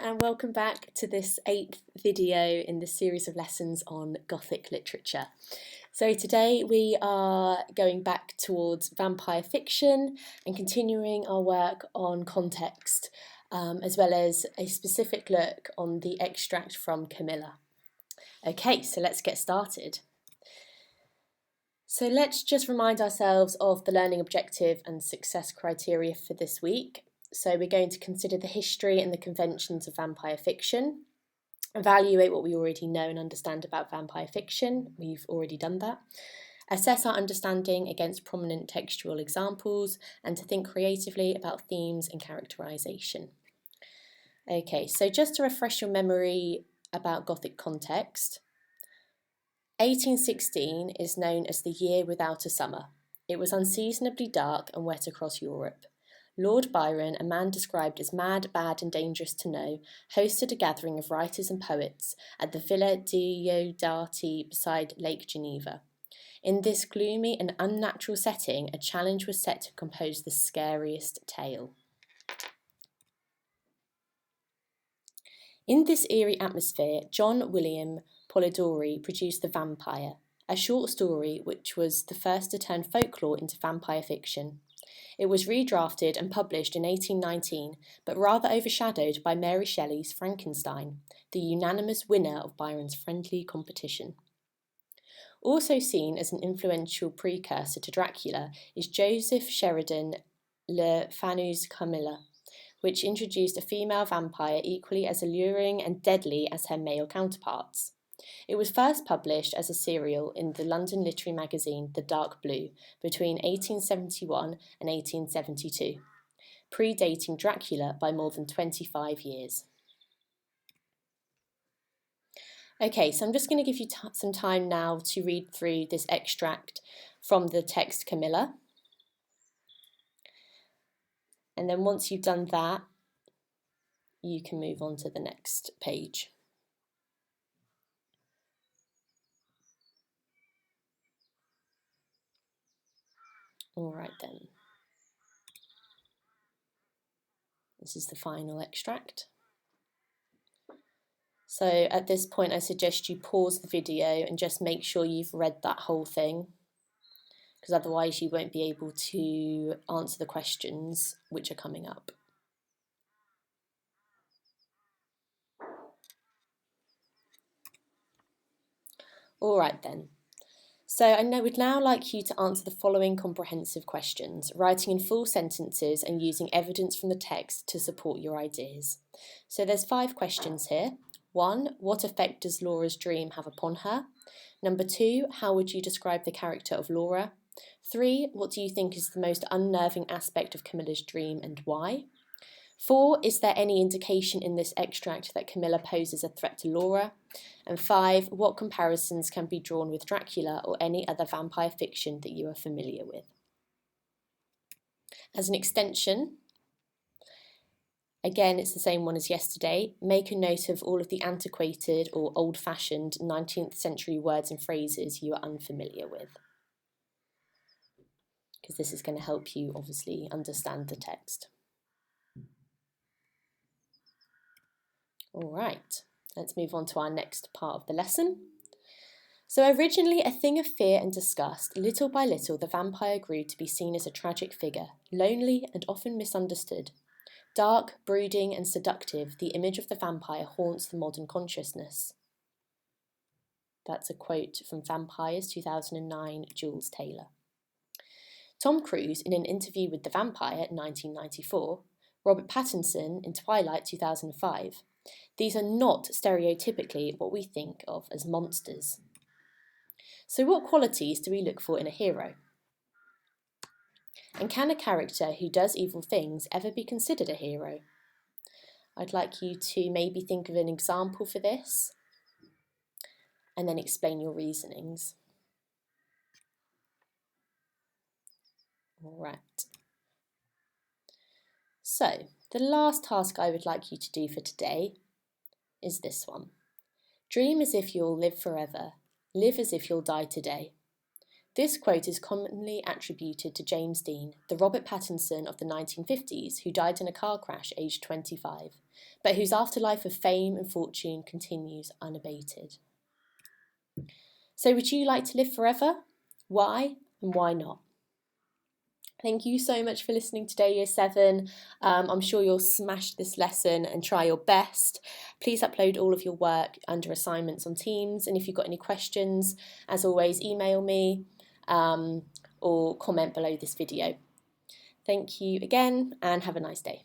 and welcome back to this 8th video in the series of lessons on Gothic literature. So today we are going back towards vampire fiction and continuing our work on context, as well as a specific look on the extract from Carmilla. Okay, so let's get started. So let's just remind ourselves of the learning objective and success criteria for this week. So we're going to consider the history and the conventions of vampire fiction, evaluate what we already know and understand about vampire fiction, we've already done that, assess our understanding against prominent textual examples, and to think creatively about themes and characterization. Okay, so just to refresh your memory about Gothic context, 1816 is known as the year without a summer. It was unseasonably dark and wet across Europe. Lord Byron, a man described as mad, bad and dangerous to know, hosted a gathering of writers and poets at the Villa Diodati beside Lake Geneva. In this gloomy and unnatural setting, a challenge was set to compose the scariest tale. In this eerie atmosphere, John William Polidori produced The Vampire, a short story which was the first to turn folklore into vampire fiction. It was redrafted and published in 1819, but rather overshadowed by Mary Shelley's Frankenstein, the unanimous winner of Byron's friendly competition. Also seen as an influential precursor to Dracula is Joseph Sheridan Le Fanu's Carmilla, which introduced a female vampire equally as alluring and deadly as her male counterparts. It was first published as a serial in the London literary magazine The Dark Blue between 1871 and 1872, predating Dracula by more than 25 years. Okay, so I'm just going to give you some time now to read through this extract from the text Carmilla. And then once you've done that, you can move on to the next page. All right then. This is the final extract. So at this point, I suggest you pause the video and just make sure you've read that whole thing, because otherwise you won't be able to answer the questions which are coming up. All right then. So I would now like you to answer the following comprehensive questions, writing in full sentences and using evidence from the text to support your ideas. So there's 5 questions here. 1, what effect does Laura's dream have upon her? Number 2, how would you describe the character of Laura? 3, what do you think is the most unnerving aspect of Camilla's dream and why? 4, is there any indication in this extract that Carmilla poses a threat to Laura? And 5, what comparisons can be drawn with Dracula or any other vampire fiction that you are familiar with? As an extension, again, it's the same one as yesterday. Make a note of all of the antiquated or old-fashioned 19th century words and phrases you are unfamiliar with, because this is going to help you obviously understand the text. All right, let's move on to our next part of the lesson. So originally a thing of fear and disgust, little by little the vampire grew to be seen as a tragic figure, lonely and often misunderstood. Dark, brooding and seductive, the image of the vampire haunts the modern consciousness. That's a quote from Vampires 2009, Jules Taylor. Tom Cruise in an interview with The Vampire in 1994, Robert Pattinson in Twilight 2005. These are not stereotypically what we think of as monsters. So what qualities do we look for in a hero? And can a character who does evil things ever be considered a hero? I'd like you to maybe think of an example for this and then explain your reasonings. All right. So, the last task I would like you to do for today is this one. Dream as if you'll live forever. Live as if you'll die today. This quote is commonly attributed to James Dean, the Robert Pattinson of the 1950s, who died in a car crash aged 25, but whose afterlife of fame and fortune continues unabated. So would you like to live forever? Why and why not? Thank you so much for listening today, Year 7. I'm sure you'll smash this lesson and try your best. Please upload all of your work under assignments on Teams, and if you've got any questions, as always, email me or comment below this video. Thank you again and have a nice day.